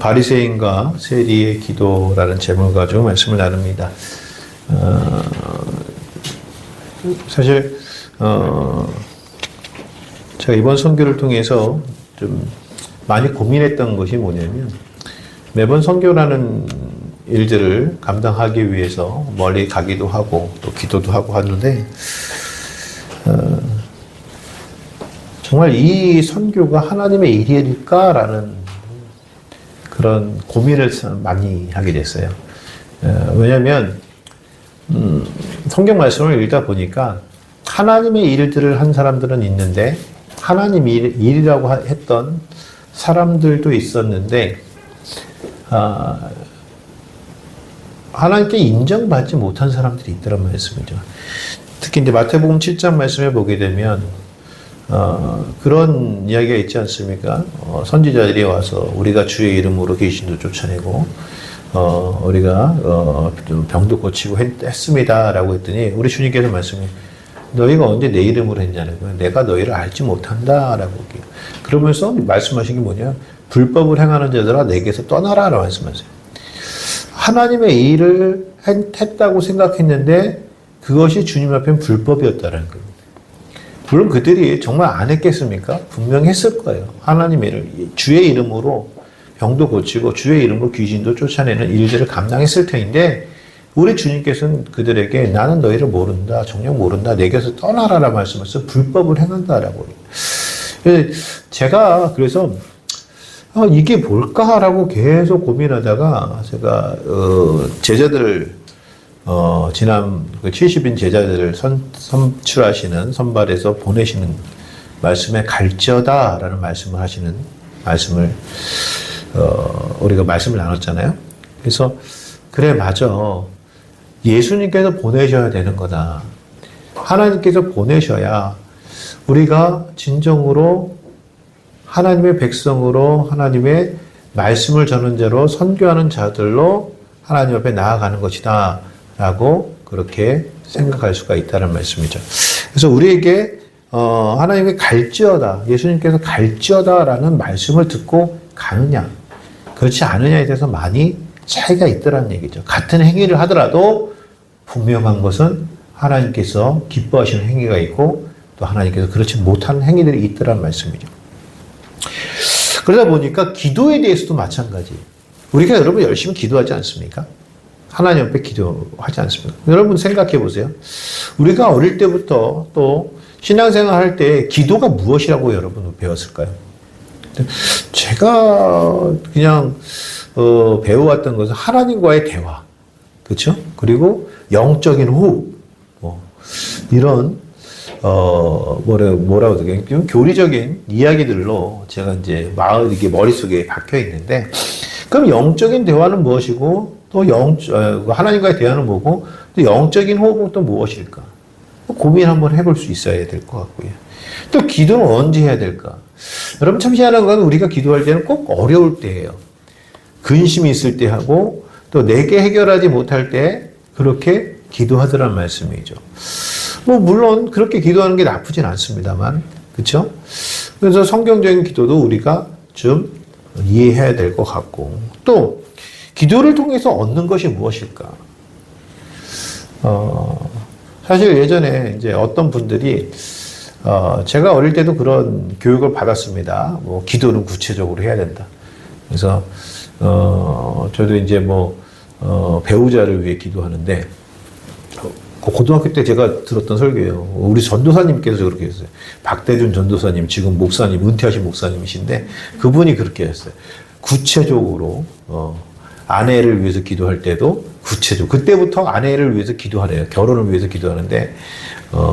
바리새인과 세리의 기도라는 제목을 가지고 말씀을 나눕니다. 사실 제가 이번 선교를 통해서 좀 많이 고민했던 것이 뭐냐면, 매번 선교라는 일들을 감당하기 위해서 멀리 가기도 하고 또 기도도 하고 하는데, 정말 이 선교가 하나님의 일일까라는 그런 고민을 많이 하게 됐어요. 왜냐하면 성경 말씀을 읽다 보니까 하나님의 일들을 한 사람들은 있는데, 하나님 일이라고 했던 사람들도 있었는데, 하나님께 인정받지 못한 사람들이 있더란 말씀이죠. 특히 이제 마태복음 7장 말씀에 보게 되면 그런 이야기가 있지 않습니까? 선지자들이 와서 우리가 주의 이름으로 귀신도 쫓아내고 우리가 병도 고치고 했습니다 라고 했더니, 우리 주님께서 말씀해, 너희가 언제 내 이름으로 했냐는 거예요. 내가 너희를 알지 못한다 라고. 그러면서 말씀하신 게 뭐냐, 불법을 행하는 자들아 내게서 떠나라 라고 말씀하세요. 하나님의 일을 했다고 생각했는데 그것이 주님 앞엔 불법이었다는 거예요. 물론 그들이 정말 안 했겠습니까? 분명히 했을 거예요. 하나님의 일을, 주의 이름으로 병도 고치고 주의 이름으로 귀신도 쫓아내는 일들을 감당했을 터인데, 우리 주님께서는 그들에게 나는 너희를 모른다, 정녕 모른다, 내게서 떠나라라 말씀하셔서 불법을 행한다라고. 제가 그래서 이게 뭘까라고 계속 고민하다가, 제가 제자들을 지난 70인 제자들을 선출하시는, 선발해서 보내시는 말씀에 갈지어다라는 말씀을 하시는 말씀을 우리가 말씀을 나눴잖아요. 그래서 그래, 맞아, 예수님께서 보내셔야 되는 거다. 하나님께서 보내셔야 우리가 진정으로 하나님의 백성으로, 하나님의 말씀을 전하는 자로, 선교하는 자들로 하나님 앞에 나아가는 것이다 라고 그렇게 생각할 수가 있다는 말씀이죠. 그래서 우리에게 하나님의 갈지어다, 예수님께서 갈지어다 라는 말씀을 듣고 가느냐, 그렇지 않느냐에 대해서 많이 차이가 있더라는 얘기죠. 같은 행위를 하더라도 분명한 것은 하나님께서 기뻐하시는 행위가 있고, 또 하나님께서 그렇지 못하는 행위들이 있더라는 말씀이죠. 그러다 보니까 기도에 대해서도 마찬가지. 우리가 여러분 열심히 기도하지 않습니까? 하나님 앞에 기도하지 않습니까? 여러분 생각해 보세요. 우리가 어릴 때부터 또 신앙생활 할 때 기도가 무엇이라고 여러분 배웠을까요? 제가 그냥 배워왔던 것은 하나님과의 대화, 그렇죠? 그리고 영적인 호흡, 이런 뭐라고 그러죠? 좀 교리적인 이야기들로 제가 이제 이게 머릿속에 박혀 있는데, 그럼 영적인 대화는 무엇이고, 또 하나님과의 대화는 뭐고, 또 영적인 호흡은 또 무엇일까? 고민 한번 해볼 수 있어야 될 것 같고요. 또 기도는 언제 해야 될까? 여러분 참 희한한 건, 우리가 기도할 때는 꼭 어려울 때예요. 근심이 있을 때 하고, 또 내게 해결하지 못할 때 그렇게 기도하더란 말씀이죠. 물론 그렇게 기도하는 게 나쁘진 않습니다만, 그렇죠? 그래서 성경적인 기도도 우리가 좀 이해해야 될 것 같고, 또 기도를 통해서 얻는 것이 무엇일까? 사실 예전에 이제 어떤 분들이 제가 어릴 때도 그런 교육을 받았습니다. 기도는 구체적으로 해야 된다. 그래서 저도 이제 배우자를 위해 기도하는데, 고등학교 때 제가 들었던 설교예요. 우리 전도사님께서 그렇게 했어요. 박대준 전도사님, 지금 목사님, 은퇴하신 목사님이신데, 그분이 그렇게 했어요. 구체적으로 아내를 위해서 기도할 때도 구체적으로, 그때부터 아내를 위해서 기도하래요. 결혼을 위해서 기도하는데,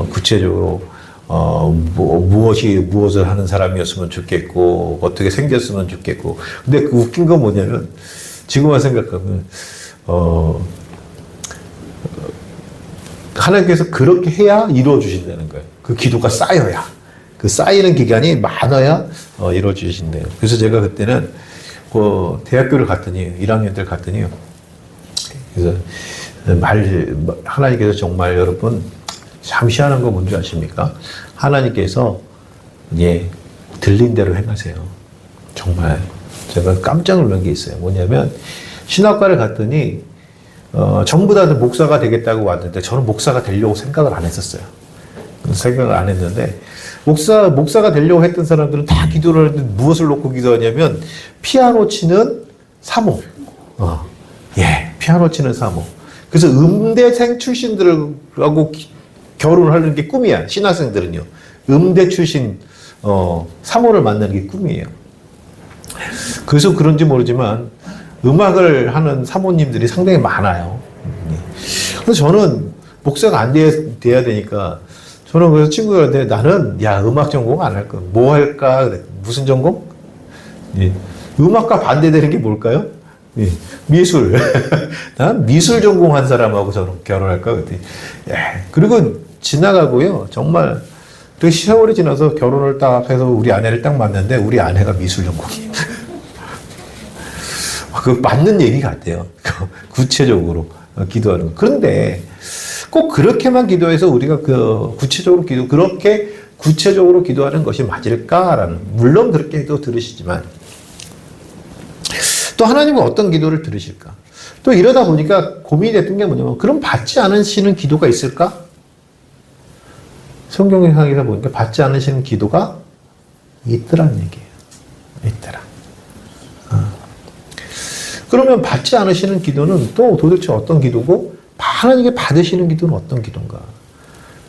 구체적으로 무엇을 하는 사람이었으면 좋겠고, 어떻게 생겼으면 좋겠고. 근데 그 웃긴 건 뭐냐면, 지금만 생각하면 하나님께서 그렇게 해야 이루어 주신다는 거예요. 그 기도가 쌓여야, 그 쌓이는 기간이 많아야 이루어 주신대요. 그래서 제가 그때는 대학교를 갔더니, 1학년 때 갔더니, 그래서 하나님께서 정말 여러분 참 희한한 거 뭔지 아십니까? 하나님께서 들린 대로 행하세요. 정말 제가 깜짝 놀란 게 있어요. 뭐냐면 신학과를 갔더니 전부 다들 목사가 되겠다고 왔는데 저는 목사가 되려고 생각을 안 했었어요. 생각을 안 했는데 목사가 되려고 했던 사람들은 다 기도를 하는데 무엇을 놓고 기도하냐면 피아노 치는 사모. 피아노 치는 사모. 그래서 음대생 출신들하고 결혼을 하는 게 꿈이야. 신학생들은요. 음대 출신 사모를 만나는 게 꿈이에요. 그래서 그런지 모르지만 음악을 하는 사모님들이 상당히 많아요. 그래서 저는 목사가 안 돼야 되니까 저는 그래서 친구들한테 나는 음악 전공 안 할 거야. 뭐 할까? 그래. 무슨 전공? 음악과 반대되는 게 뭘까요? 미술. 난 미술 전공한 사람하고 저는 결혼할까? 그랬더니 그리고 지나가고요. 정말 그 세월이 지나서 결혼을 딱 해서 우리 아내를 딱 만났는데 우리 아내가 미술 전공이에요. 그 맞는 얘기 같아요. 구체적으로 기도하는 거. 그런데 꼭 그렇게만 기도해서 우리가 그렇게 구체적으로 기도하는 것이 맞을까라는, 물론 그렇게 또 들으시지만 또 하나님은 어떤 기도를 들으실까? 또 이러다 보니까 고민이 됐던 게 뭐냐면 그럼 받지 않으시는 기도가 있을까? 성경상에서 보니까 받지 않으시는 기도가 있더라는 얘기예요. 있더라. 그러면 받지 않으시는 기도는 또 도대체 어떤 기도고 하나님께 받으시는 기도는 어떤 기도인가?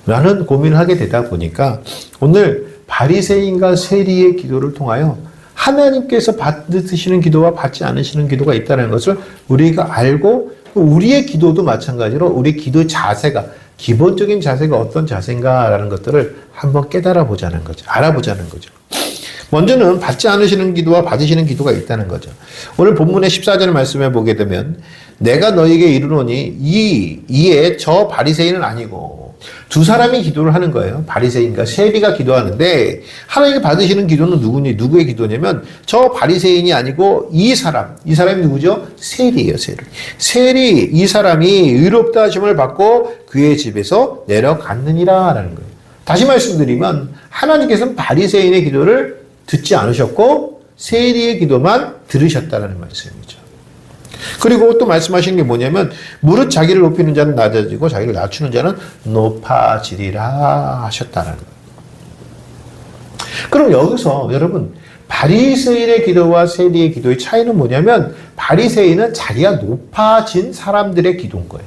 라는 고민을 하게 되다 보니까 오늘 바리새인과 세리의 기도를 통하여 하나님께서 받으시는 기도와 받지 않으시는 기도가 있다는 것을 우리가 알고 우리의 기도도 마찬가지로 우리 기도 자세가 기본적인 자세가 어떤 자세인가라는 것들을 한번 깨달아보자는 거죠. 알아보자는 거죠. 먼저는 받지 않으시는 기도와 받으시는 기도가 있다는 거죠. 오늘 본문의 14절 말씀에 보게 되면 내가 너에게 이르노니 이에 저 바리새인은 아니고 두 사람이 기도를 하는 거예요. 바리새인과 세리가 기도하는데 하나님께 받으시는 기도는 누구의 기도냐면 저 바리새인이 아니고 이 사람이 누구죠? 세리예요. 세리 이 사람이 의롭다 하심을 받고 그의 집에서 내려갔느니라 라는 거예요. 다시 말씀드리면 하나님께서는 바리새인의 기도를 듣지 않으셨고 세리의 기도만 들으셨다는 말씀이죠. 그리고 또 말씀하시는 게 뭐냐면 무릇 자기를 높이는 자는 낮아지고 자기를 낮추는 자는 높아지리라 하셨다는 거예요. 그럼 여기서 여러분 바리새인의 기도와 세리의 기도의 차이는 뭐냐면 바리새인은 자기가 높아진 사람들의 기도인 거예요.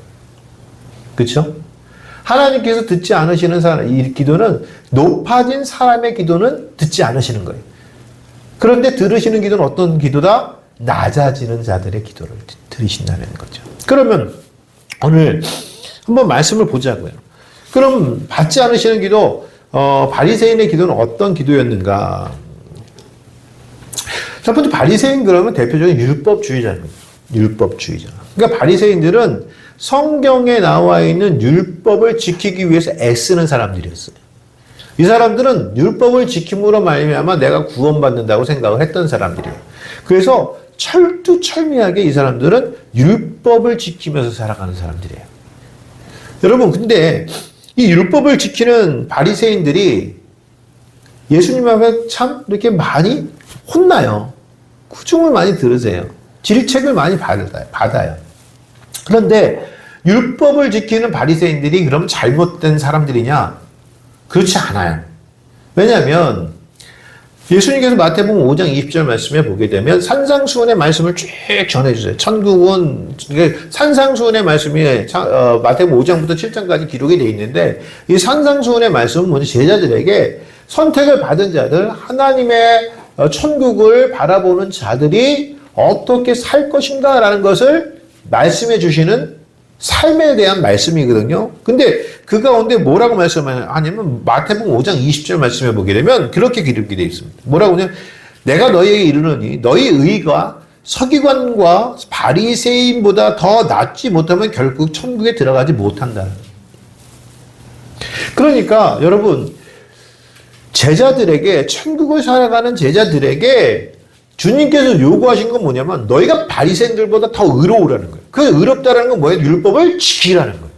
그렇죠? 하나님께서 듣지 않으시는 이 기도는 높아진 사람의 기도는 듣지 않으시는 거예요. 그런데 들으시는 기도는 어떤 기도다? 낮아지는 자들의 기도를 들으신다는 거죠. 그러면 오늘 한번 말씀을 보자고요. 그럼 받지 않으시는 기도, 바리새인의 기도는 어떤 기도였는가? 첫 번째 바리새인 그러면 대표적인 율법주의자입니다. 율법주의자. 그러니까 바리새인들은 성경에 나와 있는 율법을 지키기 위해서 애쓰는 사람들이었어요. 이 사람들은 율법을 지킴으로 말미암아 내가 구원받는다고 생각을 했던 사람들이에요. 그래서 철두철미하게 이 사람들은 율법을 지키면서 살아가는 사람들이에요. 여러분, 근데 이 율법을 지키는 바리새인들이 예수님 앞에 참 이렇게 많이 혼나요. 구중을 많이 들으세요. 질책을 많이 받아요. 그런데 율법을 지키는 바리새인들이 그럼 잘못된 사람들이냐? 그렇지 않아요. 왜냐하면 예수님께서 마태복음 5장 20절 말씀에 보게 되면 산상수훈의 말씀을 쭉 전해주세요. 천국은 산상수훈의 말씀이 마태복음 5장부터 7장까지 기록이 되어 있는데 이 산상수훈의 말씀은 먼저 제자들에게 선택을 받은 자들, 하나님의 천국을 바라보는 자들이 어떻게 살 것인가라는 것을 말씀해 주시는 삶에 대한 말씀이거든요. 근데 그 가운데 뭐라고 말씀하냐면 마태복음 5장 20절 말씀해 보게 되면 그렇게 기록이 되어 있습니다. 뭐라고 하냐면 내가 너희에게 이르노니 너희 의가 서기관과 바리새인보다 더 낫지 못하면 결국 천국에 들어가지 못한다. 그러니까 여러분 제자들에게 천국을 살아가는 제자들에게 주님께서 요구하신 건 뭐냐면 너희가 바리새인들보다 더 의로우라는 거예요. 그 의롭다라는 건 뭐예요? 율법을 지키라는 거예요.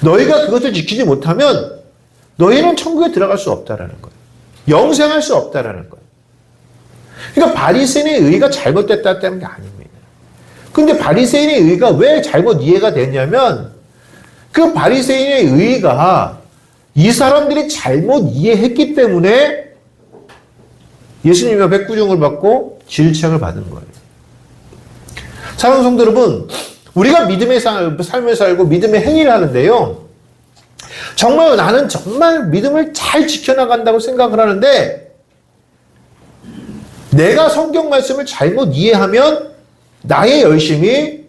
너희가 그것을 지키지 못하면 너희는 천국에 들어갈 수 없다라는 거예요. 영생할 수 없다라는 거예요. 그러니까 바리새인의 의가 잘못됐다 때는 게 아닙니다. 근데 바리새인의 의가 왜 잘못 이해가 됐냐면 그 바리새인의 의가 이 사람들이 잘못 이해했기 때문에 예수님의 백구종을 받고 질책을 받은 거예요. 사랑하는 성도 여러분, 우리가 믿음의 삶을 살고 믿음의 행위를 하는데요. 정말 나는 정말 믿음을 잘 지켜나간다고 생각을 하는데 내가 성경 말씀을 잘못 이해하면 나의 열심이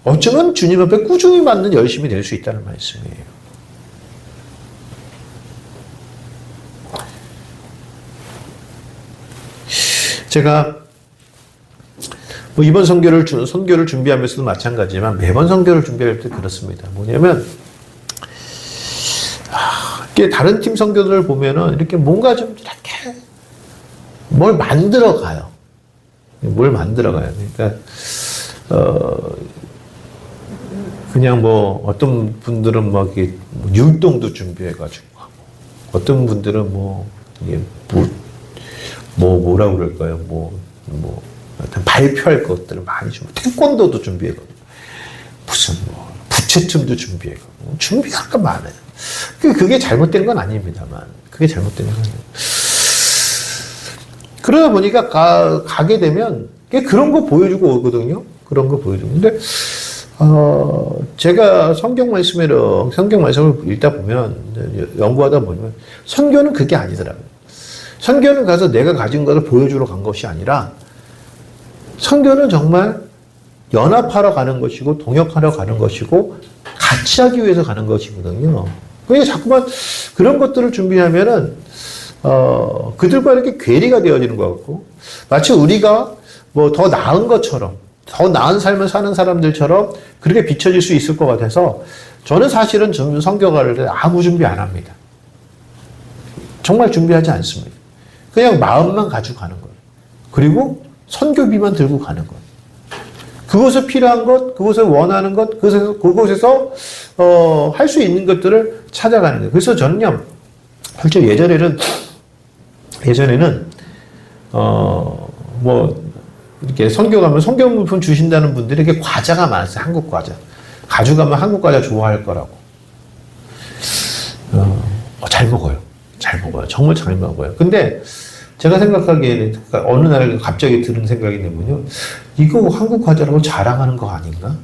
어쩌면 주님 앞에 꾸준히 받는 열심이 될 수 있다는 말씀이에요. 제가 뭐 이번 선교를 준비하면서도 마찬가지지만 매번 선교를 준비할 때 그렇습니다. 뭐냐면 이렇게 다른 팀 선교들을 보면은 이렇게 뭔가 좀 이렇게 뭘 만들어 가요. 뭘 만들어 가요. 그러니까 그냥 뭐 어떤 분들은 막 이게 율동도 준비해 가지고 하고 어떤 분들은 뭐 이게 뭐라 그럴까요? 발표할 것들을 많이 태권도도 준비해가고 무슨 부채춤도 부채춤도 준비할 거 많아요. 그게 잘못된 건 아닙니다만 그게 잘못된 건 아니에요. 그러다 보니까 가게 되면 그런 거 보여주고 오거든요. 그런 거 보여주고. 근데 제가 성경 말씀을 읽다 보면 연구하다 보면 선교는 그게 아니더라고요. 선교는 가서 내가 가진 것을 보여주러 간 것이 아니라 선교는 정말 연합하러 가는 것이고 동역하러 가는 것이고 같이 하기 위해서 가는 것이거든요. 그러니까 자꾸만 그런 것들을 준비하면은 그들과 이렇게 괴리가 되어지는 것 같고 마치 우리가 뭐 더 나은 것처럼 더 나은 삶을 사는 사람들처럼 그렇게 비춰질 수 있을 것 같아서 저는 사실은 선교 갈 때 아무 준비 안 합니다. 정말 준비하지 않습니다. 그냥 마음만 가지고 가는 거예요. 그리고 선교비만 들고 가는 거예요. 그곳에 필요한 것, 그곳에 원하는 것, 그곳에서 할 수 있는 것들을 찾아가는 거예요. 그래서 저는요, 솔직히 예전에는 뭐 이렇게 선교 가면 선교물품 주신다는 분들이 이렇게 과자가 많았어요. 한국 과자. 가져가면 한국 과자 좋아할 거라고. 잘 먹어요. 잘 먹어요. 정말 잘 먹어요. 근데 제가 생각하기에는 어느 날 갑자기 들은 생각이 뭐냐면 이거 한국 과자라고 자랑하는 거 아닌가?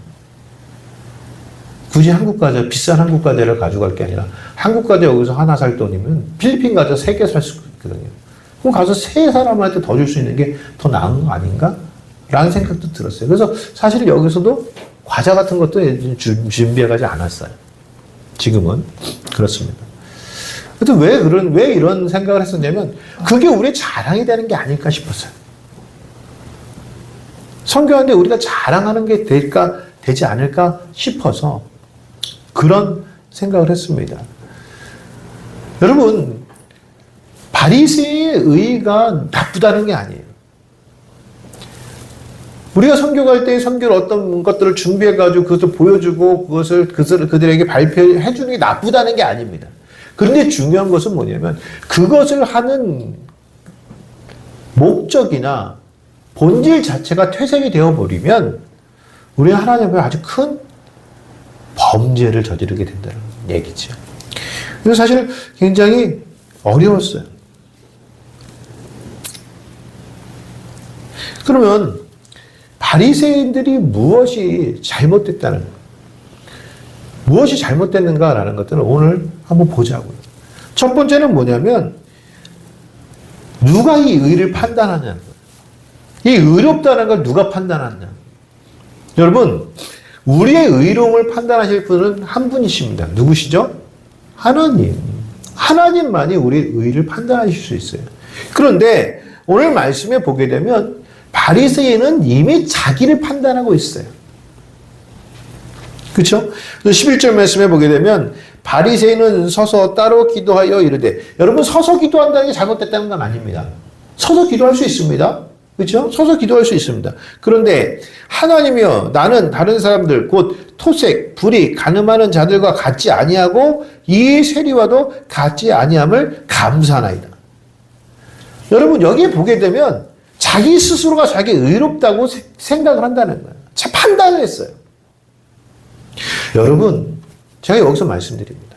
굳이 한국 과자, 비싼 한국 과자를 가져갈 게 아니라 한국 과자 여기서 하나 살 돈이면 필리핀 과자 3개 살 수 있거든요. 그럼 가서 3사람한테 더 줄 수 있는 게 더 나은 거 아닌가? 라는 생각도 들었어요. 그래서 사실 여기서도 과자 같은 것도 준비해가지 않았어요. 지금은. 그렇습니다. 왜 이런 생각을 했었냐면, 그게 우리의 자랑이 되는 게 아닐까 싶었어요. 선교하는데 우리가 자랑하는 게 되지 않을까 싶어서 그런 생각을 했습니다. 여러분, 바리새인의 의의가 나쁘다는 게 아니에요. 우리가 선교 갈 때 선교를 어떤 것들을 준비해가지고 그것을 보여주고 그들에게 발표해 주는 게 나쁘다는 게 아닙니다. 그런데 중요한 것은 뭐냐면 그것을 하는 목적이나 본질 자체가 퇴색이 되어버리면 우리는 하나님 앞에 아주 큰 범죄를 저지르게 된다는 얘기죠. 그래서 사실 굉장히 어려웠어요. 그러면 바리새인들이 무엇이 잘못됐다는 것, 무엇이 잘못됐는가라는 것들을 오늘 한번 보자고요. 첫 번째는 뭐냐면 누가 이 의를 판단하냐는 거예요. 이 의롭다는 걸 누가 판단하냐. 여러분, 우리의 의로움을 판단하실 분은 한 분이십니다. 누구시죠? 하나님. 하나님만이 우리의 의를 판단하실 수 있어요. 그런데 오늘 말씀에 보게 되면 바리새인은 이미 자기를 판단하고 있어요. 그렇죠? 11절 말씀에 보게 되면 바리새인은 서서 따로 기도하여 이르되, 여러분 서서 기도한다는 게 잘못됐다는 건 아닙니다. 서서 기도할 수 있습니다. 그렇죠? 서서 기도할 수 있습니다. 그런데 하나님이여, 나는 다른 사람들 곧 토색, 불의, 간음하는 자들과 같지 아니하고 이 세리와도 같지 아니함을 감사하나이다. 여러분 여기에 보게 되면 자기 스스로가 자기 의롭다고 생각을 한다는 거예요. 판단을 했어요. 여러분, 제가 여기서 말씀드립니다.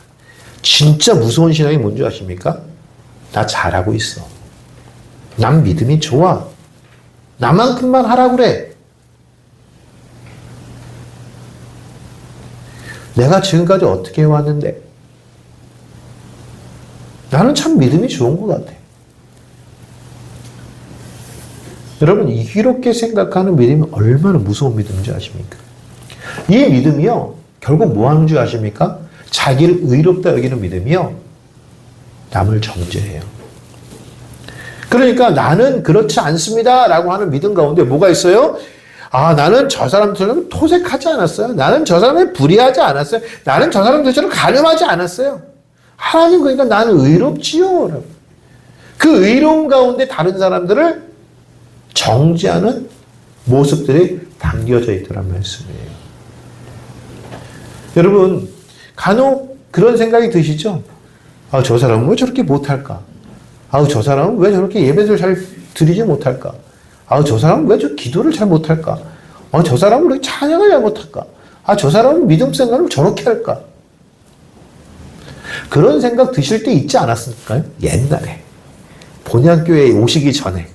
진짜 무서운 신앙이 뭔지 아십니까? 나 잘하고 있어. 난 믿음이 좋아. 나만큼만 하라고 그래. 내가 지금까지 어떻게 해왔는데 나는 참 믿음이 좋은 것 같아. 여러분, 이렇게 생각하는 믿음이 얼마나 무서운 믿음인지 아십니까? 이 믿음이요, 결국 뭐 하는 줄 아십니까? 자기를 의롭다 여기는 믿음이요, 남을 정죄해요. 그러니까 나는 그렇지 않습니다 라고 하는 믿음 가운데 뭐가 있어요? 아, 나는 저 사람들처럼 토색하지 않았어요. 나는 저 사람에 불의하지 않았어요. 나는 저 사람들처럼 간음하지 않았어요. 하나님, 그러니까 나는 의롭지요. 그 의로움 가운데 다른 사람들을 정죄하는 모습들이 담겨져 있더란 말씀이에요. 여러분, 간혹 그런 생각이 드시죠? 아, 저 사람은 왜 저렇게 못할까? 아, 저 사람은 왜 저렇게 예배를 잘 드리지 못할까? 아, 저 사람은 왜 저 기도를 잘 못할까? 아, 저 사람은 왜 찬양을 잘 못할까? 아, 저 사람은 믿음 생활을 저렇게 할까? 그런 생각 드실 때 있지 않았을까요? 옛날에. 본향교회에 오시기 전에.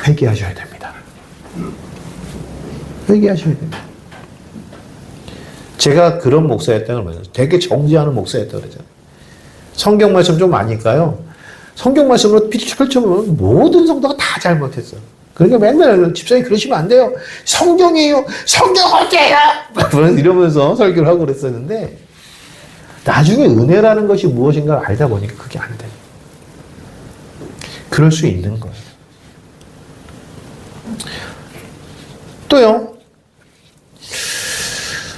회개하셔야 됩니다. 회개하셔야 됩니다. 제가 그런 목사였다는 걸 말해요. 되게 정지하는 목사였다고 그러잖아요. 성경 말씀 좀 아니까요. 성경 말씀으로 펼쳐보면 모든 성도가 다 잘못했어요. 그러니까 맨날 집사님 그러시면 안 돼요. 성경이에요. 성경 어때요? 이러면서 설교를 하고 그랬었는데 나중에 은혜라는 것이 무엇인가를 알다 보니까 그게 안 돼요. 그럴 수 있는 거예요. 또요.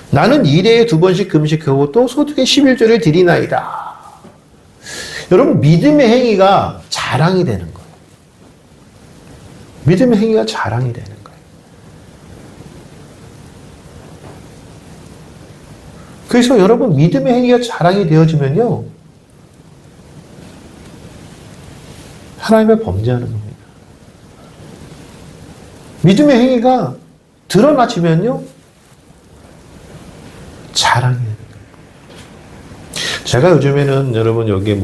나는 1회에 2번씩 금식하고 또 소득의 11조를 드리나이다. 여러분, 믿음의 행위가 자랑이 되는 거예요. 믿음의 행위가 자랑이 되는 거예요. 그래서 여러분, 믿음의 행위가 자랑이 되어지면요, 하나님의 범죄하는 겁니다. 믿음의 행위가 드러나지면요, 자랑이 됩니다. 제가 요즘에는 여러분 여기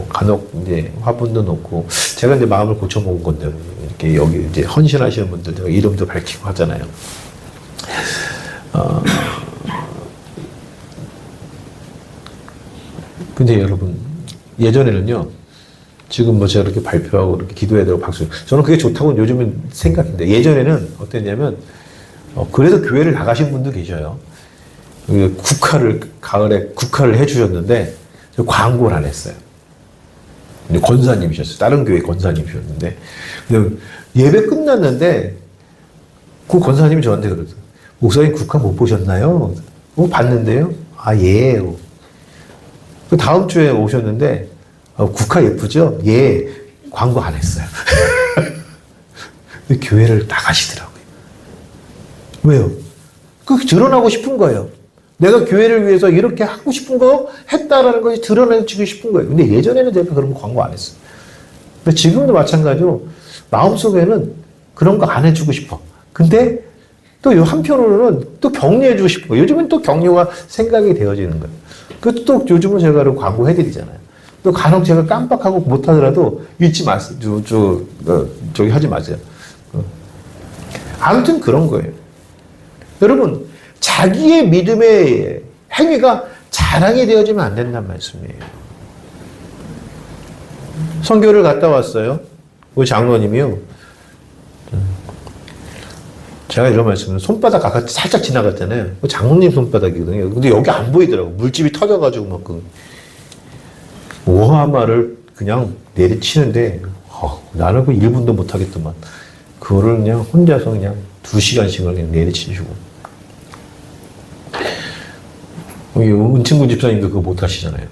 간혹 이제 화분도 놓고 제가 이제 마음을 고쳐먹은 건데 이렇게 여기 이제 헌신하시는 분들 제가 이름도 밝히고 하잖아요. 근데 여러분, 예전에는요, 지금 뭐 제가 이렇게 발표하고 이렇게 기도해야 되고 박수, 저는 그게 좋다고 요즘은 생각인데, 예전에는 어땠냐면, 그래서 교회를 나가신 분도 계셔요. 가을에 국화를 해주셨는데, 광고를 안 했어요. 권사님이셨어요. 다른 교회 권사님이셨는데, 예배 끝났는데, 그 권사님이 저한테 그러더라고요. 목사님 국화 못 보셨나요? 봤는데요? 아, 예. 그 다음 주에 오셨는데, 국화 예쁘죠? 예. 광고 안 했어요. 교회를 나가시더라고요. 왜요? 그게 드러나고 싶은 거예요. 내가 교회를 위해서 이렇게 하고 싶은 거 했다라는 것이 드러내지고 싶은 거예요. 근데 예전에는 제가 그런 거 광고 안 했어요. 근데 지금도 마찬가지로 마음속에는 그런 거 안 해주고 싶어. 근데 또 한편으로는 또 격려해주고 싶어. 요즘은 또 격려가 생각이 되어지는 거예요. 그것도 또 요즘은 제가 광고 해드리잖아요. 또 간혹 제가 깜빡하고 못하더라도 잊지 마세요. 저기 하지 마세요. 아무튼 그런 거예요. 여러분, 자기의 믿음의 행위가 자랑이 되어지면 안 된다는 말씀이에요. 선교를 갔다 왔어요. 우리 장로님이요. 제가 이런 말씀을 손바닥 아까 살짝 지나갔잖아요. 장로님 손바닥이거든요. 근데 여기 안 보이더라고. 물집이 터져가지고 막 오하마를 그냥 내리치는데 나는 그 1분도 못 하겠더만. 그거를 그냥 혼자서 그냥 2시간씩을 그냥 내리치시고. 은친구 집사님도 그거 못 하시잖아요.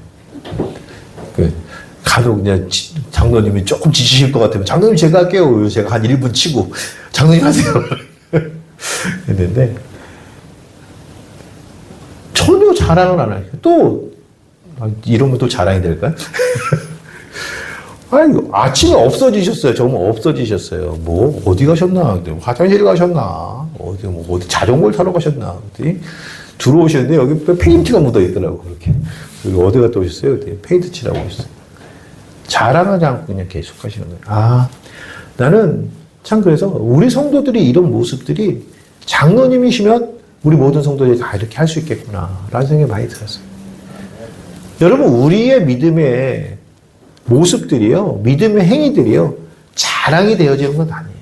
간혹 그냥 장로님이 조금 지치실 것 같으면 장로님 제가 할게요. 제가 한 1분 치고 장로님 하세요. 했는데 전혀 자랑을 안 해요. 또 이러면 또 자랑이 될까요? 아니, 아침에 없어지셨어요. 정말 없어지셨어요. 뭐, 어디 가셨나? 화장실 가셨나? 어디 자전거를 타러 가셨나? 들어오셨는데 여기 페인트가 묻어 있더라고, 그렇게. 여기 어디 갔다 오셨어요? 페인트 칠하고 있어요. 자랑하지 않고 그냥 계속 하시는 거예요. 아, 나는 참 그래서 우리 성도들이 이런 모습들이 장로님이시면 우리 모든 성도들이 다 이렇게 할 수 있겠구나, 라는 생각이 많이 들었어요. 여러분, 우리의 믿음의 모습들이요, 믿음의 행위들이요, 자랑이 되어지는 건 아니에요.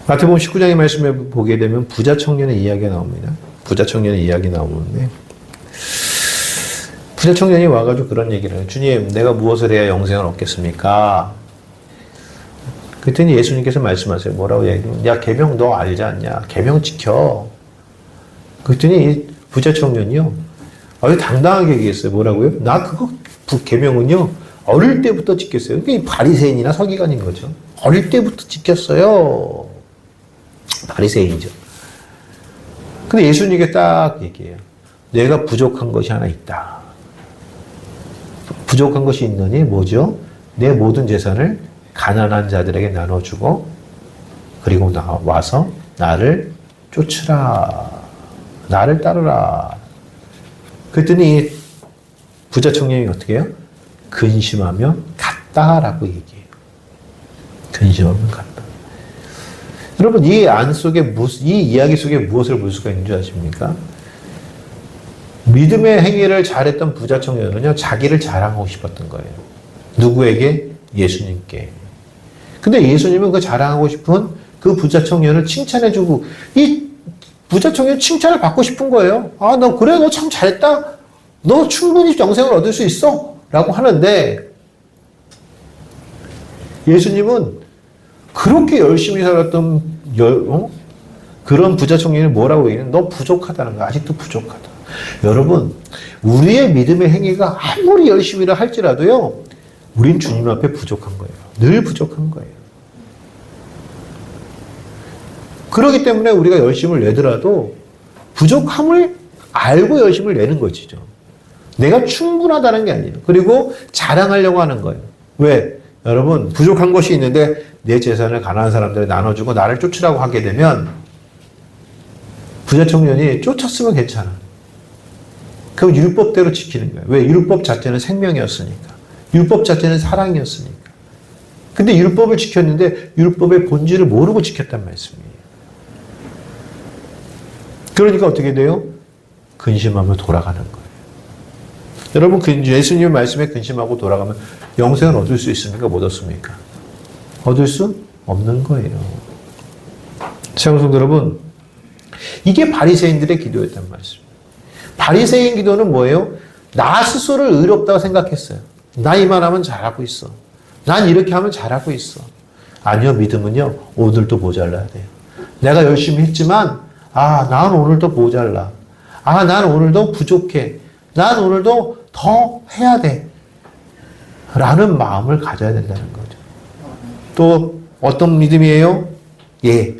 마태복음 19장의 말씀을 보게 되면 부자 청년의 이야기가 나옵니다. 부자 청년의 이야기 나오는데, 부자 청년이 와가지고 그런 얘기를 해요. 주님, 내가 무엇을 해야 영생을 얻겠습니까? 그랬더니 예수님께서 말씀하세요. 뭐라고 얘기해요? 야, 계명 너 알지 않냐? 계명 지켜. 그랬더니 이 부자 청년이요, 아주 당당하게 얘기했어요. 뭐라고요? 나 그거 계명은요, 어릴 때부터 지켰어요. 그게 바리새인이나 서기관인 거죠. 어릴 때부터 지켰어요. 바리새인이죠. 근데 예수님께 딱 얘기해요. 내가 부족한 것이 하나 있다. 부족한 것이 있느니 뭐죠? 내 모든 재산을 가난한 자들에게 나눠주고, 그리고 와서 나를 쫓으라. 나를 따르라. 그랬더니 부자 청년이 어떻게 해요? 근심하며 갔다라고 얘기해요. 근심하며 갔다. 여러분, 이 안 속에 이 이야기 속에 무엇을 볼 수가 있는 줄 아십니까? 믿음의 행위를 잘했던 부자 청년은요, 자기를 자랑하고 싶었던 거예요. 누구에게? 예수님께. 근데 예수님은 그 자랑하고 싶은 그 부자 청년을 칭찬해주고, 이 부자 청년 칭찬을 받고 싶은 거예요. 아, 너 그래, 너 참 잘했다. 너 충분히 영생을 얻을 수 있어. 라고 하는데, 예수님은 그렇게 열심히 살았던 그런 부자 청년이 뭐라고 얘기해요? 너 부족하다는 거야. 아직도 부족하다. 여러분, 우리의 믿음의 행위가 아무리 열심히를 할지라도요, 우린 주님 앞에 부족한 거예요. 늘 부족한 거예요. 그렇기 때문에 우리가 열심을 내더라도 부족함을 알고 열심을 내는 것이죠. 내가 충분하다는 게 아니에요. 그리고 자랑하려고 하는 거예요. 왜? 여러분, 부족한 것이 있는데 내 재산을 가난한 사람들에 나눠주고 나를 쫓으라고 하게 되면 부자 청년이 쫓았으면 괜찮아. 그럼 율법대로 지키는 거예요. 왜? 율법 자체는 생명이었으니까. 율법 자체는 사랑이었으니까. 근데 율법을 지켰는데 율법의 본질을 모르고 지켰단 말씀이에요. 그러니까 어떻게 돼요? 근심하며 돌아가는 거예요. 여러분, 예수님의 말씀에 근심하고 돌아가면 영생을 얻을 수 있습니까? 못 얻습니까? 얻을 수 없는 거예요. 사랑하는 여러분, 이게 바리새인들의 기도였단 말씀이에요. 바리새인 기도는 뭐예요? 나 스스로를 의롭다고 생각했어요. 나 이만하면 잘하고 있어. 난 이렇게 하면 잘하고 있어. 아니요, 믿음은요, 오늘도 모자라야 돼요. 내가 열심히 했지만, 아, 난 오늘도 모자라. 아, 난 오늘도 부족해. 난 오늘도 더 해야 돼. 라는 마음을 가져야 된다는 거죠. 또 어떤 믿음이에요? 예.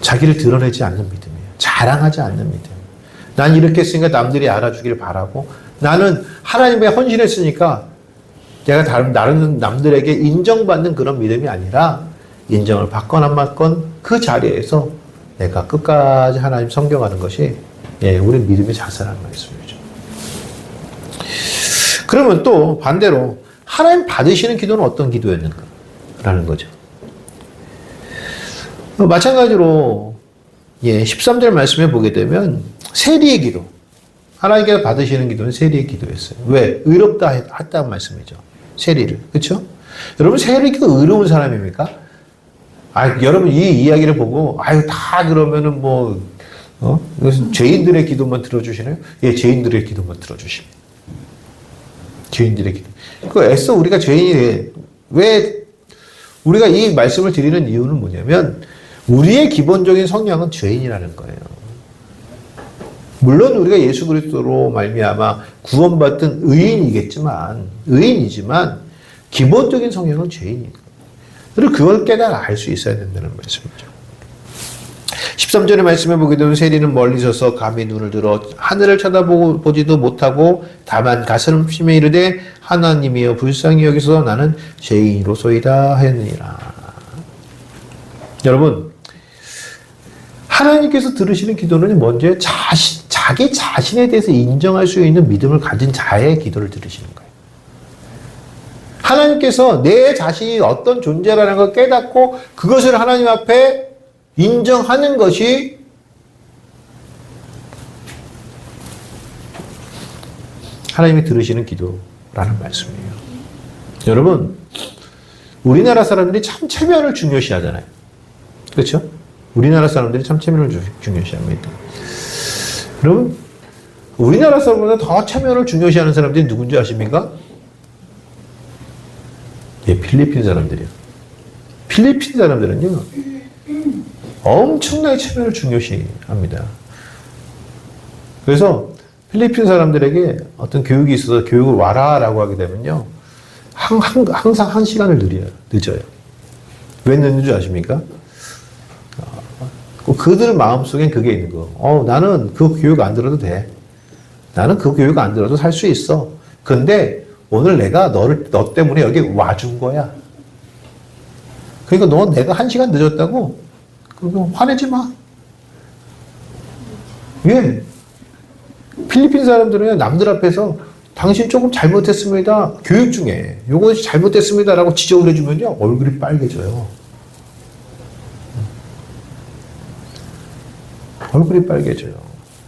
자기를 드러내지 않는 믿음이에요. 자랑하지 않는 믿음. 난 이렇게 했으니까 남들이 알아주길 바라고, 나는 하나님에 헌신했으니까 내가 다른 남들에게 인정받는 그런 믿음이 아니라, 인정을 받건 안 받건 그 자리에서 내가 끝까지 하나님 섬겨가는 것이, 예, 우리 믿음의 자세라는 말씀이죠. 그러면 또 반대로 하나님 받으시는 기도는 어떤 기도였는가? 라는 거죠. 마찬가지로, 예, 13절 말씀에 보게 되면 세리의 기도. 하나님께서 받으시는 기도는 세리의 기도였어요. 왜? 의롭다 했다는 말씀이죠. 세리를. 그렇죠? 여러분, 세리가 의로운 사람입니까? 아, 여러분, 이 이야기를 보고, 아유, 다 그러면은 뭐, 죄인들의 기도만 들어주시나요? 예, 죄인들의 기도만 들어주십니다. 죄인들의 기도. 그 애써 우리가 죄인이, 왜 우리가 이 말씀을 드리는 이유는 뭐냐면, 우리의 기본적인 성향은 죄인이라는 거예요. 물론 우리가 예수 그리스도로 말미암아 구원받은 의인이지만 기본적인 성향은 죄인이에요. 그리고 그걸 깨달아 알 수 있어야 된다는 말씀이죠. 13절의 말씀에 보게 되면 세리는 멀리 서서 감히 눈을 들어 하늘을 쳐다보지도 못하고 다만 가슴심에 이르되 하나님이여 불쌍히 여기서 나는 죄인으로소이다 하였느니라. 여러분, 하나님께서 들으시는 기도는 먼저 자기 자신에 대해서 인정할 수 있는 믿음을 가진 자의 기도를 들으시는 거예요. 하나님께서 내 자신이 어떤 존재라는 걸 깨닫고 그것을 하나님 앞에 인정하는 것이 하나님이 들으시는 기도라는 말씀이에요. 여러분, 우리나라 사람들이 참 체면을 중요시 하잖아요. 그렇죠? 우리나라 사람들이 참 체면을 중요시 합니다. 여러분, 우리나라 사람보다 더 체면을 중요시 하는 사람들이 누군지 아십니까? 예, 필리핀 사람들이요. 필리핀 사람들은요, 엄청나게 체면을 중요시 합니다. 그래서 필리핀 사람들에게 어떤 교육이 있어서 교육을 와라라고 하게 되면요, 항상 1시간을 늦어요. 왜 늦는 줄 아십니까? 그들 마음속엔 그게 있는 거. 나는 그 교육 안 들어도 돼. 나는 그 교육 안 들어도 살 수 있어. 근데 오늘 내가 너 때문에 여기 와준 거야. 그러니까 너 내가 1시간 늦었다고? 그거 화내지 마. 왜? 필리핀 사람들은 남들 앞에서 당신 조금 잘못했습니다. 교육 중에 요거 잘못했습니다. 라고 지적을 해주면요. 얼굴이 빨개져요. 얼굴이 빨개져요.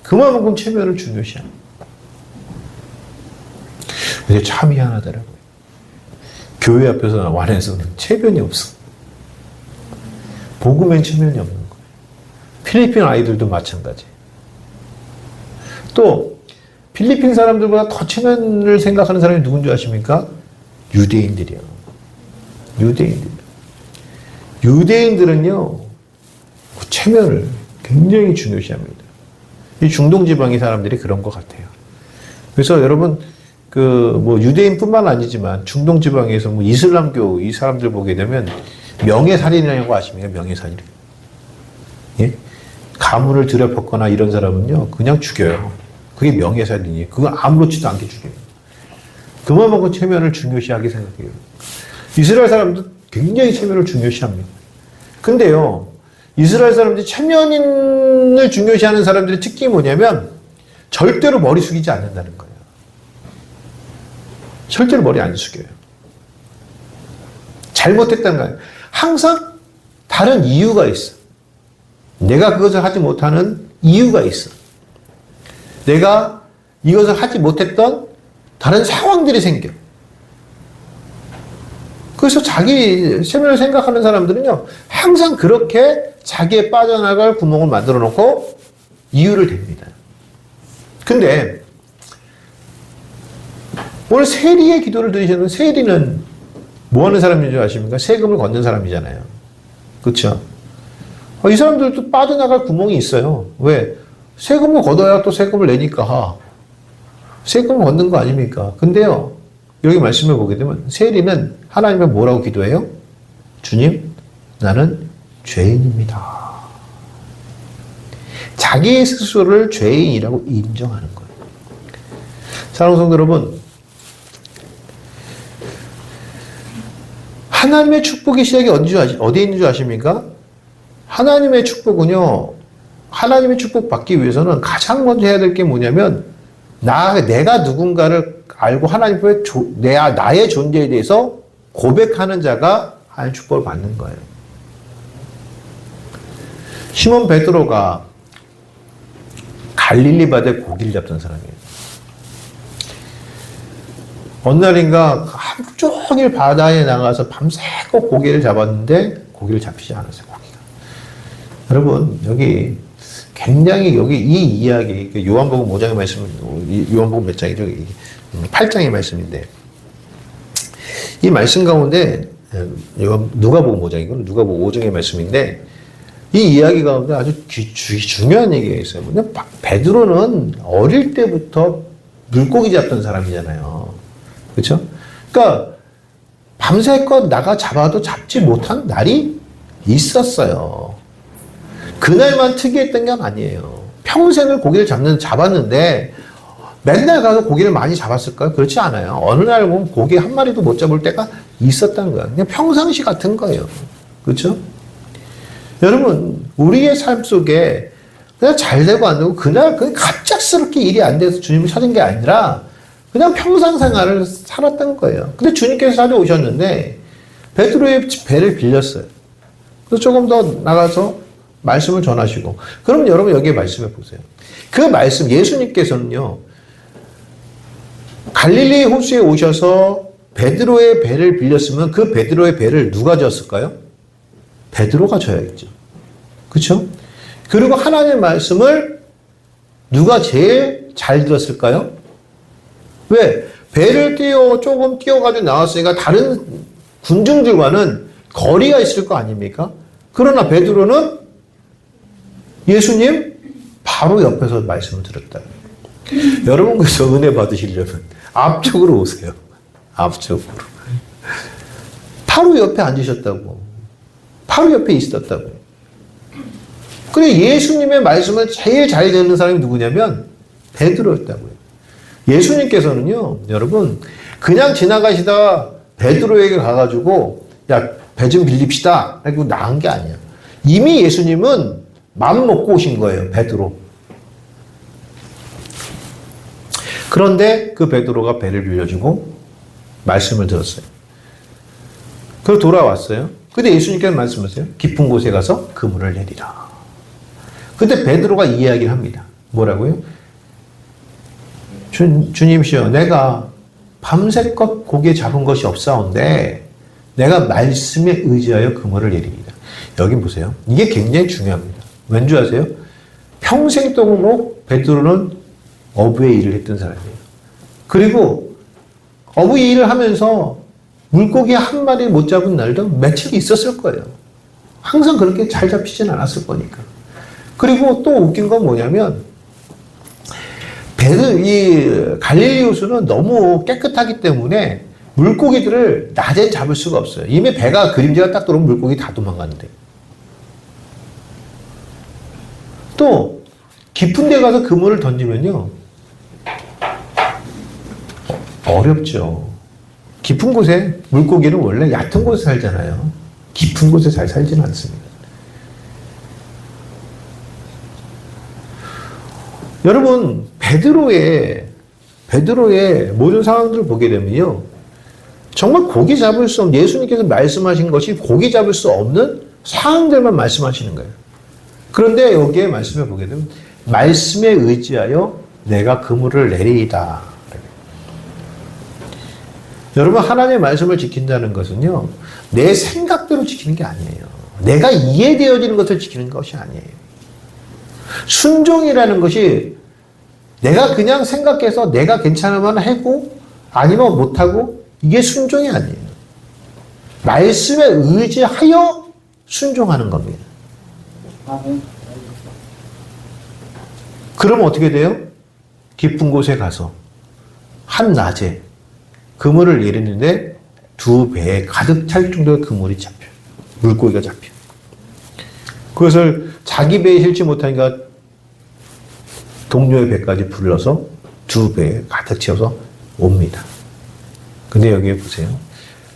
그만큼 체면을 중요시합니다. 근데 참 희한하더라고요. 교회 앞에서 완해서는 체면이 없어. 복음엔 체면이 없는 거예요. 필리핀 아이들도 마찬가지. 또 필리핀 사람들보다 더 체면을 생각하는 사람이 누군지 아십니까? 유대인들이요. 유대인들은요, 체면을 굉장히 중요시합니다. 이 중동 지방의 사람들이 그런 것 같아요. 그래서 여러분, 유대인뿐만 아니지만 중동 지방에서 이슬람교 이 사람들 보게 되면 명예살인이라는 거 아십니까? 명예살인. 예? 가문을 들여먹거나 이런 사람은요, 그냥 죽여요. 그게 명예살인이에요. 그건 아무렇지도 않게 죽여요. 그만큼 체면을 중요시하게 생각해요. 이스라엘 사람도 굉장히 체면을 중요시합니다. 근데요, 이스라엘 사람들이 체면을 중요시하는 사람들의 특징이 뭐냐면 절대로 머리 숙이지 않는다는 거예요. 절대로 머리 안 숙여요. 잘못했다는 거예요. 항상 다른 이유가 있어. 내가 그것을 하지 못하는 이유가 있어. 내가 이것을 하지 못했던 다른 상황들이 생겨. 그래서 자기 체면을 생각하는 사람들은요, 항상 그렇게 자기의 빠져나갈 구멍을 만들어 놓고 이유를 댑니다. 근데 오늘 세리의 기도를 들으셨는데, 세리는 뭐 하는 사람인 줄 아십니까? 세금을 걷는 사람이잖아요. 그렇죠? 이 사람들도 빠져나갈 구멍이 있어요. 왜? 세금을 걷어야 또 세금을 내니까 세금을 걷는 거 아닙니까? 근데요, 여기 말씀해 보게 되면 세리는 하나님께 뭐라고 기도해요? 주님, 나는 죄인입니다. 자기 스스로를 죄인이라고 인정하는 거예요. 사랑하는 성도 여러분, 하나님의 축복의 시작이 어디에 있는 줄 아십니까? 하나님의 축복은요, 하나님의 축복 받기 위해서는 가장 먼저 해야 될 게 뭐냐면, 내가 누군가를 알고 하나님 앞에 나의 존재에 대해서 고백하는 자가 하나님의 축복을 받는 거예요. 시몬 베드로가 갈릴리 바다에 고기를 잡던 사람이에요. 어느 날인가 하루 종일 바다에 나가서 밤새고 고기를 잡았는데 고기를 잡히지 않았어요. 고기가. 여러분, 여기 굉장히 이 이야기, 요한복음 5장의 말씀, 요한복음 몇 장이죠? 8장의 말씀인데, 이 말씀 가운데, 누가복음 5장이고, 누가복음 5장의 말씀인데, 이 이야기 가운데 아주 중요한 얘기가 있어요. 베드로는 어릴 때부터 물고기 잡던 사람이잖아요. 그렇죠? 그러니까 밤새껏 나가 잡아도 잡지 못한 날이 있었어요. 그날만 특이했던 게 아니에요. 평생을 고기를 잡았는데 맨날 가서 고기를 많이 잡았을까요? 그렇지 않아요. 어느 날 보면 고기 한 마리도 못 잡을 때가 있었다는 거야. 그냥 평상시 같은 거예요. 그렇죠? 여러분, 우리의 삶 속에 그냥 잘 되고 안 되고 그날 그냥 갑작스럽게 일이 안 돼서 주님을 찾은 게 아니라 그냥 평상 생활을 살았던 거예요. 근데 주님께서 찾아오셨는데 베드로의 배를 빌렸어요. 그래서 조금 더 나가서 말씀을 전하시고. 그럼 여러분 여기에 말씀해 보세요. 그 말씀 예수님께서는요. 갈릴리 호수에 오셔서 베드로의 배를 빌렸으면 그 베드로의 배를 누가 졌을까요? 베드로가 져야겠죠. 그렇죠? 그리고 하나님의 말씀을 누가 제일 잘 들었을까요? 왜? 배를 조금 띄워가지고 나왔으니까 다른 군중들과는 거리가 있을 거 아닙니까? 그러나 베드로는 예수님 바로 옆에서 말씀을 들었다. 여러분 그래서 은혜 받으시려면 앞쪽으로 오세요. 앞쪽으로. 바로 옆에 앉으셨다고. 바로 옆에 있었다고. 그래 예수님의 말씀을 제일 잘 듣는 사람이 누구냐면 베드로였다고요. 예수님께서는요, 여러분 그냥 지나가시다가 베드로에게 가가지고 야, 배 좀 빌립시다. 이러고 나간 게 아니야. 이미 예수님은 마음 먹고 오신 거예요, 베드로. 그런데 그 베드로가 배를 빌려주고 말씀을 들었어요. 그리고 돌아왔어요. 근데 예수님께서 말씀하세요. 깊은 곳에 가서 그물을 내리라. 그때 베드로가 이 이야기를 합니다. 뭐라고요? 주님이시여, 내가 밤새껏 고기에 잡은 것이 없사온데 내가 말씀에 의지하여 그물을 내립니다. 여기 보세요. 이게 굉장히 중요합니다. 왠지 아세요? 평생 동안 베드로는 어부의 일을 했던 사람이에요. 그리고 어부의 일을 하면서 물고기 한 마리 못 잡은 날도 며칠이 있었을 거예요. 항상 그렇게 잘 잡히진 않았을 거니까. 그리고 또 웃긴 건 뭐냐면 이 갈릴리 호수는 너무 깨끗하기 때문에 물고기들을 낮엔 잡을 수가 없어요. 이미 배가 그림자가 딱 들어오면 물고기 다 도망가는데. 또 깊은 데 가서 그물을 던지면요. 어렵죠. 깊은 곳에 물고기는 원래 얕은 곳에 살잖아요. 깊은 곳에 잘 살지는 않습니다. 여러분, 베드로의 모든 상황들을 보게 되면요. 정말 고기 잡을 수 없는, 예수님께서 말씀하신 것이 고기 잡을 수 없는 상황들만 말씀하시는 거예요. 그런데 여기에 말씀해 보게 되면, 말씀에 의지하여 내가 그물을 내리이다. 여러분, 하나님의 말씀을 지킨다는 것은요, 내 생각대로 지키는 게 아니에요. 내가 이해되어지는 것을 지키는 것이 아니에요. 순종이라는 것이 내가 그냥 생각해서 내가 괜찮으면 하고 아니면 못하고 이게 순종이 아니에요. 말씀에 의지하여 순종하는 겁니다. 그러면 어떻게 돼요? 깊은 곳에 가서 한낮에 그물을 내리는데 두 배에 가득 찰 정도의 그물이 잡혀요. 물고기가 잡혀요. 그것을 자기 배에 실지 못하니까 동료의 배까지 불러서 두 배에 가득 채워서 옵니다. 근데 여기에 보세요.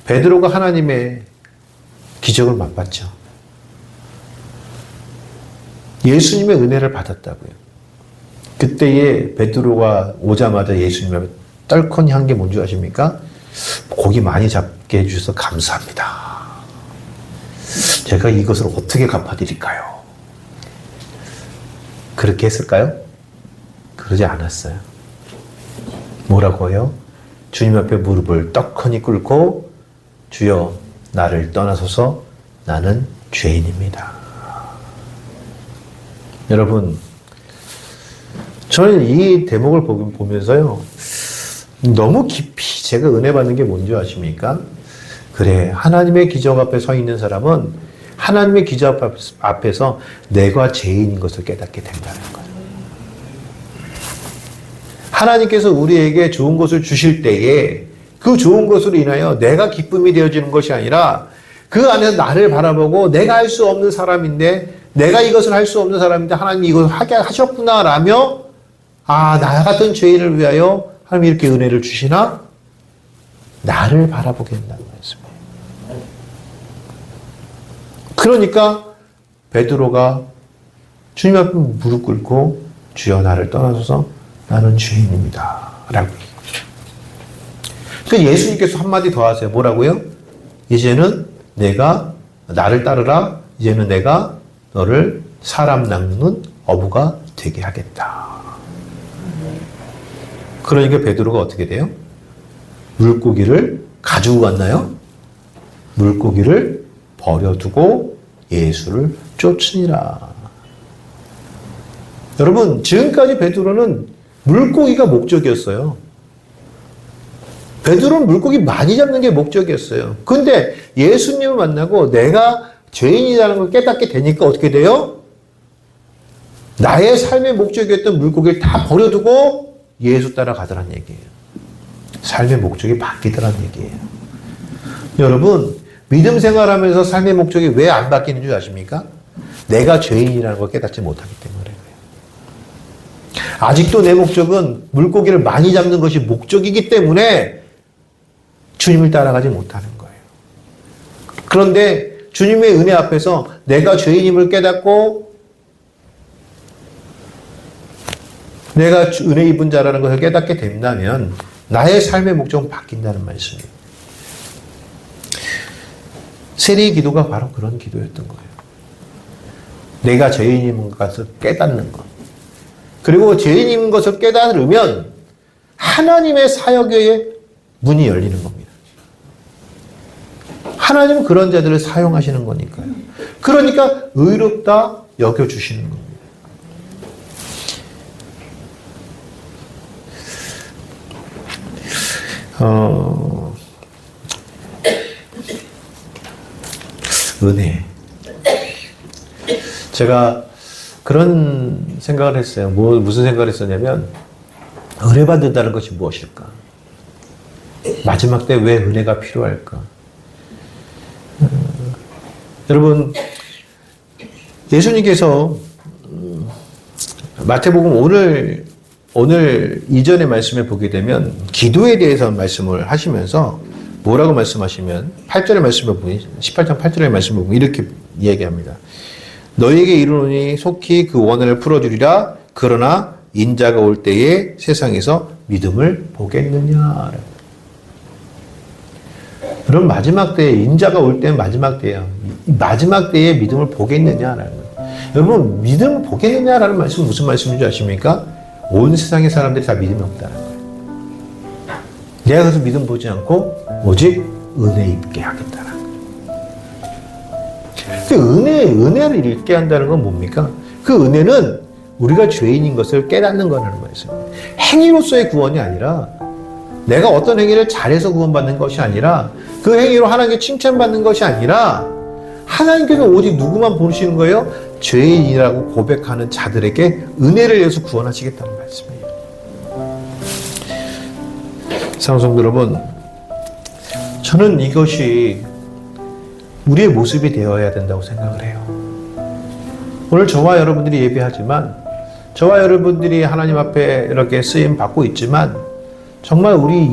베드로가 하나님의 기적을 맛봤죠. 예수님의 은혜를 받았다고요. 그때에 베드로가 오자마자 예수님 앞에 떨커니 한 게 뭔지 아십니까? 고기 많이 잡게 해주셔서 감사합니다. 제가 이것을 어떻게 갚아드릴까요? 그렇게 했을까요? 그러지 않았어요. 뭐라고 해요? 주님 앞에 무릎을 떡하니 꿇고 주여 나를 떠나소서 나는 죄인입니다. 여러분, 저는 이 대목을 보면서요, 너무 깊이 제가 은혜 받는 게 뭔지 아십니까? 그래, 하나님의 기적 앞에 서 있는 사람은 하나님의 기적 앞에서 내가 죄인인 것을 깨닫게 된다는 거예요. 하나님께서 우리에게 좋은 것을 주실 때에 그 좋은 것으로 인하여 내가 기쁨이 되어지는 것이 아니라 그 안에서 나를 바라보고 내가 할 수 없는 사람인데 내가 이것을 할 수 없는 사람인데 하나님이 이걸 하게 하셨구나라며 나 같은 죄인을 위하여 하나님이 이렇게 은혜를 주시나? 나를 바라보게 된다는 말씀이에요. 그러니까 베드로가 주님 앞에 무릎 꿇고 주여 나를 떠나소서 나는 죄인입니다. 라고. 그 예수님께서 한마디 더 하세요. 뭐라고요? 이제는 내가 나를 따르라. 이제는 내가 너를 사람 낚는 어부가 되게 하겠다. 그러니까 베드로가 어떻게 돼요? 물고기를 가지고 갔나요? 물고기를 버려두고 예수를 쫓으니라. 여러분, 지금까지 베드로는 물고기가 목적이었어요. 베드로는 물고기 많이 잡는 게 목적이었어요. 근데 예수님을 만나고 내가 죄인이라는 걸 깨닫게 되니까 어떻게 돼요? 나의 삶의 목적이었던 물고기를 다 버려두고 예수 따라가더란 얘기예요. 삶의 목적이 바뀌더란 얘기예요. 여러분, 믿음 생활하면서 삶의 목적이 왜 안 바뀌는 줄 아십니까? 내가 죄인이라는 걸 깨닫지 못하기 때문에 그래요. 아직도 내 목적은 물고기를 많이 잡는 것이 목적이기 때문에 주님을 따라가지 못하는 거예요. 그런데 주님의 은혜 앞에서 내가 죄인임을 깨닫고 내가 은혜 입은 자라는 것을 깨닫게 된다면 나의 삶의 목적은 바뀐다는 말씀이에요. 세리의 기도가 바로 그런 기도였던 거예요. 내가 죄인인 것을 깨닫는 것. 그리고 죄인인 것을 깨달으면 하나님의 사역의 문이 열리는 겁니다. 하나님은 그런 자들을 사용하시는 거니까요. 그러니까 의롭다 여겨주시는 겁니다. 은혜. 제가 그런 생각을 했어요. 무슨 생각을 했었냐면, 은혜 받는다는 것이 무엇일까? 마지막 때 왜 은혜가 필요할까? 여러분, 예수님께서 마태복음 오늘 이전의 말씀에 보게 되면 기도에 대해서 말씀을 하시면서 뭐라고 말씀하시면 8절의 말씀을 보니 18장 8절의 말씀을 보면 이렇게 이야기합니다. 너희에게 이르노니 속히 그 원한을 풀어주리라. 그러나 인자가 올 때에 세상에서 믿음을 보겠느냐. 그럼 마지막 때에 인자가 올 때는 마지막 때예요. 마지막 때에 믿음을 보겠느냐라는 거예요. 여러분, 믿음을 보겠느냐라는 말씀은 무슨 말씀인지 아십니까? 온 세상의 사람들이 다 믿음이 없다는 거예요. 내가 그래서 믿음 보지 않고 오직 은혜 입게 하겠다는 거예요. 그 은혜를 입게 한다는 건 뭡니까? 그 은혜는 우리가 죄인인 것을 깨닫는 거라는 말씀이에요. 행위로서의 구원이 아니라 내가 어떤 행위를 잘해서 구원받는 것이 아니라 그 행위로 하나님께 칭찬받는 것이 아니라 하나님께서 오직 누구만 보시는 거예요? 죄인이라고 고백하는 자들에게 은혜를 내서 구원하시겠다는 말씀이에요. 사랑성도 여러분, 저는 이것이 우리의 모습이 되어야 된다고 생각을 해요. 오늘 저와 여러분들이 예배하지만 저와 여러분들이 하나님 앞에 이렇게 쓰임 받고 있지만 정말 우리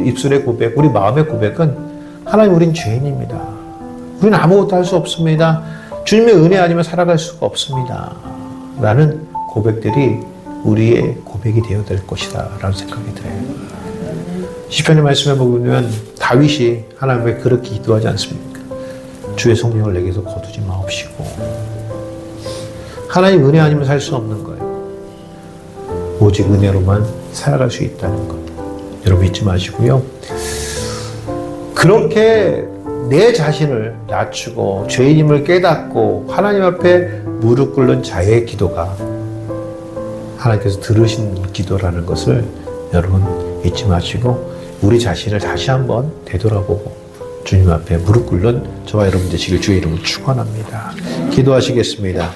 입술의 고백, 우리 마음의 고백은 하나님, 우린 죄인입니다. 우리는 아무것도 할 수 없습니다. 주님의 은혜 아니면 살아갈 수가 없습니다. 라는 고백들이 우리의 고백이 되어야 될 것이다 라는 생각이 들어요. 시편의 말씀에 보면 다윗이 하나님께 그렇게 기도하지 않습니까? 주의 성령을 내게서 거두지 마옵시고. 하나님 은혜 아니면 살 수 없는 거예요. 오직 은혜로만 살아갈 수 있다는 것. 여러분 잊지 마시고요. 그렇게 내 자신을 낮추고 죄인임을 깨닫고 하나님 앞에 무릎 꿇는 자의 기도가 하나님께서 들으신 기도라는 것을 여러분 잊지 마시고 우리 자신을 다시 한번 되돌아보고 주님 앞에 무릎 꿇는 저와 여러분 되시길 주의 이름으로 축원합니다. 기도하시겠습니다.